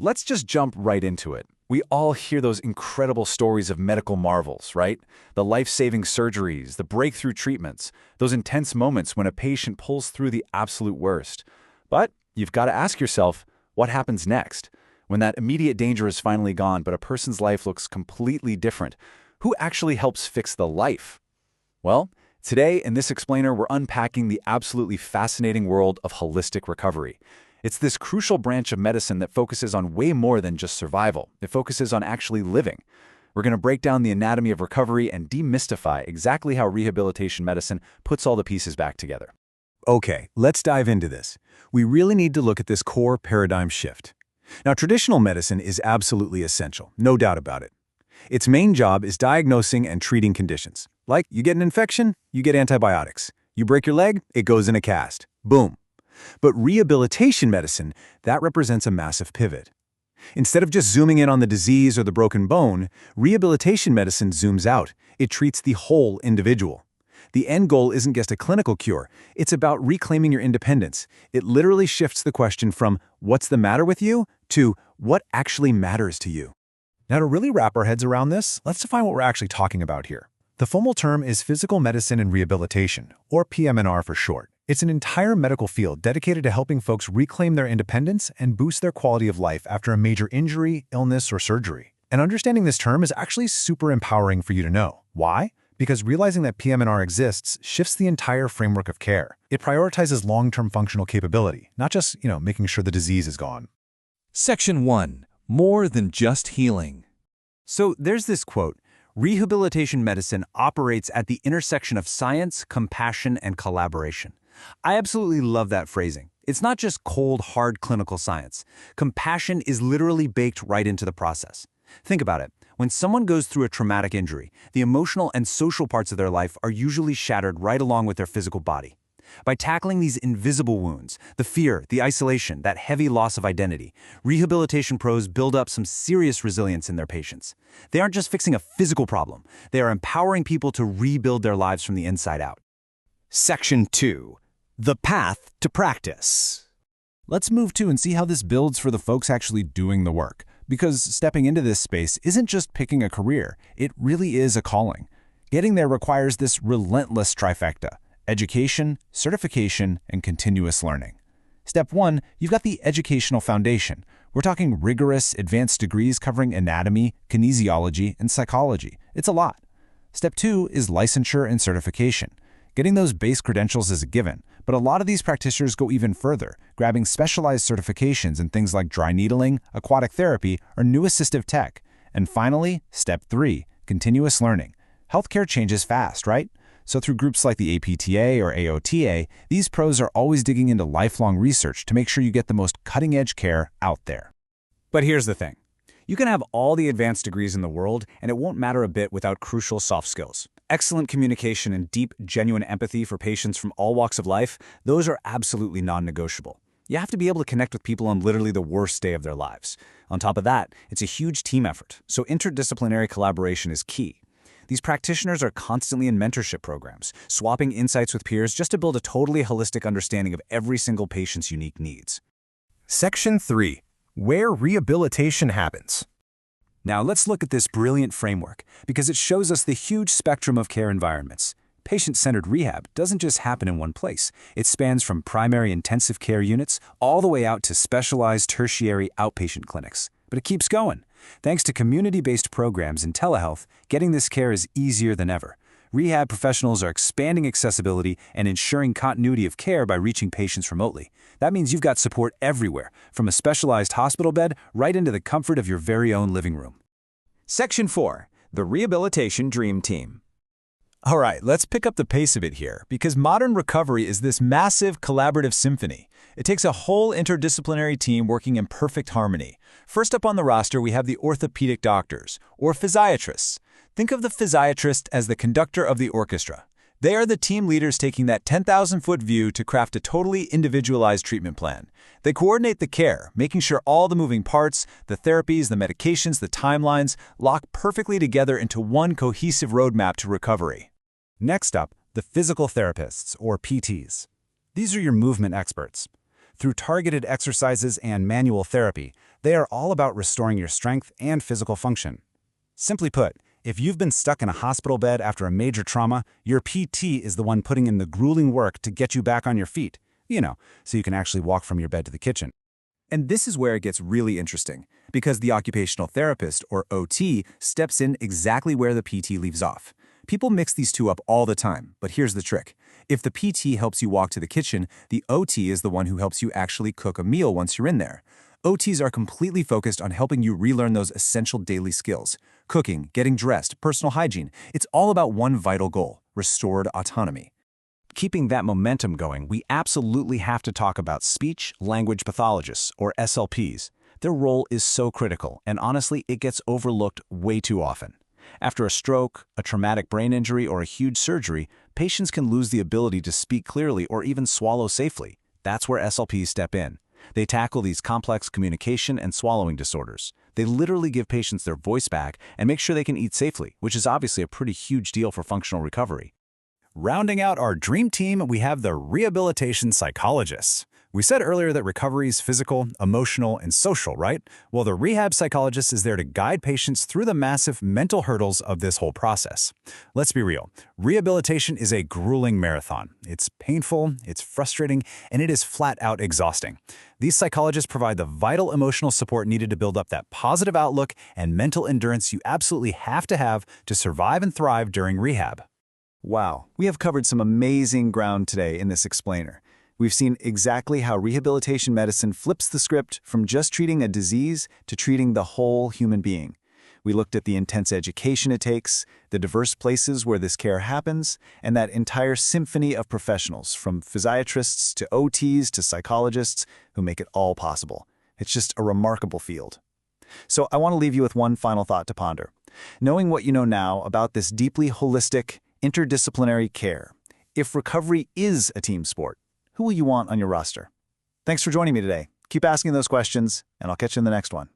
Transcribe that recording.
let's just jump right into it. We all hear those incredible stories of medical marvels, right? The life-saving surgeries, the breakthrough treatments, those intense moments when a patient pulls through the absolute worst. But you've got to ask yourself, what happens next? When that immediate danger is finally gone, but a person's life looks completely different, who actually helps fix the life? Well, today in this explainer, we're unpacking the absolutely fascinating world of holistic recovery. It's this crucial branch of medicine that focuses on way more than just survival. It focuses on actually living. We're going to break down the anatomy of recovery and demystify exactly how rehabilitation medicine puts all the pieces back together. Okay, let's dive into this. We really need to look at this core paradigm shift. Now, traditional medicine is absolutely essential, no doubt about it. Its main job is diagnosing and treating conditions. Like, you get an infection, you get antibiotics. You break your leg, it goes in a cast. Boom. But rehabilitation medicine, that represents a massive pivot. Instead of just zooming in on the disease or the broken bone, rehabilitation medicine zooms out. It treats the whole individual. The end goal isn't just a clinical cure. It's about reclaiming your independence. It literally shifts the question from what's the matter with you to what actually matters to you. Now, to really wrap our heads around this, let's define what we're actually talking about here. The formal term is physical medicine and rehabilitation, or PM&R for short. It's an entire medical field dedicated to helping folks reclaim their independence and boost their quality of life after a major injury, illness, or surgery. And understanding this term is actually super empowering for you to know. Why? Because realizing that PM&R exists shifts the entire framework of care. It prioritizes long-term functional capability, not just, making sure the disease is gone. Section 1. More than just healing. So there's this quote, "Rehabilitation medicine operates at the intersection of science, compassion, and collaboration." I absolutely love that phrasing. It's not just cold, hard clinical science. Compassion is literally baked right into the process. Think about it. When someone goes through a traumatic injury, the emotional and social parts of their life are usually shattered right along with their physical body. By tackling these invisible wounds, the fear, the isolation, that heavy loss of identity, rehabilitation pros build up some serious resilience in their patients. They aren't just fixing a physical problem. They are empowering people to rebuild their lives from the inside out. Section 2. The path to practice. Let's move to and see how this builds for the folks actually doing the work. Because stepping into this space isn't just picking a career, it really is a calling. Getting there requires this relentless trifecta: education, certification, and continuous learning. Step 1, you've got the educational foundation. We're talking rigorous, advanced degrees covering anatomy, kinesiology, and psychology. It's a lot. Step 2 is licensure and certification. Getting those base credentials is a given, but a lot of these practitioners go even further, grabbing specialized certifications in things like dry needling, aquatic therapy, or new assistive tech. And finally, step 3, continuous learning. Healthcare changes fast, right? So through groups like the APTA or AOTA, these pros are always digging into lifelong research to make sure you get the most cutting-edge care out there. But here's the thing. You can have all the advanced degrees in the world, and it won't matter a bit without crucial soft skills. Excellent communication and deep, genuine empathy for patients from all walks of life, those are absolutely non-negotiable. You have to be able to connect with people on literally the worst day of their lives. On top of that, it's a huge team effort, so interdisciplinary collaboration is key. These practitioners are constantly in mentorship programs, swapping insights with peers just to build a totally holistic understanding of every single patient's unique needs. Section 3. Where rehabilitation happens. Now let's look at this brilliant framework, because it shows us the huge spectrum of care environments. Patient-centered rehab doesn't just happen in one place. It spans from primary intensive care units all the way out to specialized tertiary outpatient clinics. But it keeps going. Thanks to community-based programs and telehealth, getting this care is easier than ever. Rehab professionals are expanding accessibility and ensuring continuity of care by reaching patients remotely. That means you've got support everywhere, from a specialized hospital bed right into the comfort of your very own living room. Section 4. The Rehabilitation Dream Team. All right, let's pick up the pace of it here, because modern recovery is this massive collaborative symphony. It takes a whole interdisciplinary team working in perfect harmony. First up on the roster, we have the orthopedic doctors, or physiatrists. Think of the physiatrist as the conductor of the orchestra. They are the team leaders taking that 10,000-foot view to craft a totally individualized treatment plan. They coordinate the care, making sure all the moving parts, the therapies, the medications, the timelines, lock perfectly together into one cohesive roadmap to recovery. Next up, the physical therapists, or PTs. These are your movement experts. Through targeted exercises and manual therapy, They are all about restoring your strength and physical function. Simply put, if you've been stuck in a hospital bed after a major trauma, your PT is the one putting in the grueling work to get you back on your feet, so you can actually walk from your bed to the kitchen. And this is where it gets really interesting, because the occupational therapist, or OT, steps in exactly where the PT leaves off. People mix these two up all the time, but here's the trick. If the PT helps you walk to the kitchen, the OT is the one who helps you actually cook a meal once you're in there. OTs are completely focused on helping you relearn those essential daily skills. Cooking, getting dressed, personal hygiene. It's all about one vital goal: restored autonomy. Keeping that momentum going, we absolutely have to talk about speech-language pathologists, or SLPs. Their role is so critical, and honestly, it gets overlooked way too often. After a stroke, a traumatic brain injury, or a huge surgery, patients can lose the ability to speak clearly or even swallow safely. That's where SLPs step in. They tackle these complex communication and swallowing disorders. They literally give patients their voice back and make sure they can eat safely, which is obviously a pretty huge deal for functional recovery. Rounding out our dream team, we have the rehabilitation psychologists. We said earlier that recovery is physical, emotional, and social, right? Well, the rehab psychologist is there to guide patients through the massive mental hurdles of this whole process. Let's be real. Rehabilitation is a grueling marathon. It's painful, it's frustrating, and it is flat out exhausting. These psychologists provide the vital emotional support needed to build up that positive outlook and mental endurance you absolutely have to survive and thrive during rehab. Wow, we have covered some amazing ground today in this explainer. We've seen exactly how rehabilitation medicine flips the script from just treating a disease to treating the whole human being. We looked at the intense education it takes, the diverse places where this care happens, and that entire symphony of professionals, from physiatrists to OTs to psychologists, who make it all possible. It's just a remarkable field. So I want to leave you with one final thought to ponder. Knowing what you know now about this deeply holistic, interdisciplinary care, if recovery is a team sport, who will you want on your roster? Thanks for joining me today. Keep asking those questions, and I'll catch you in the next one.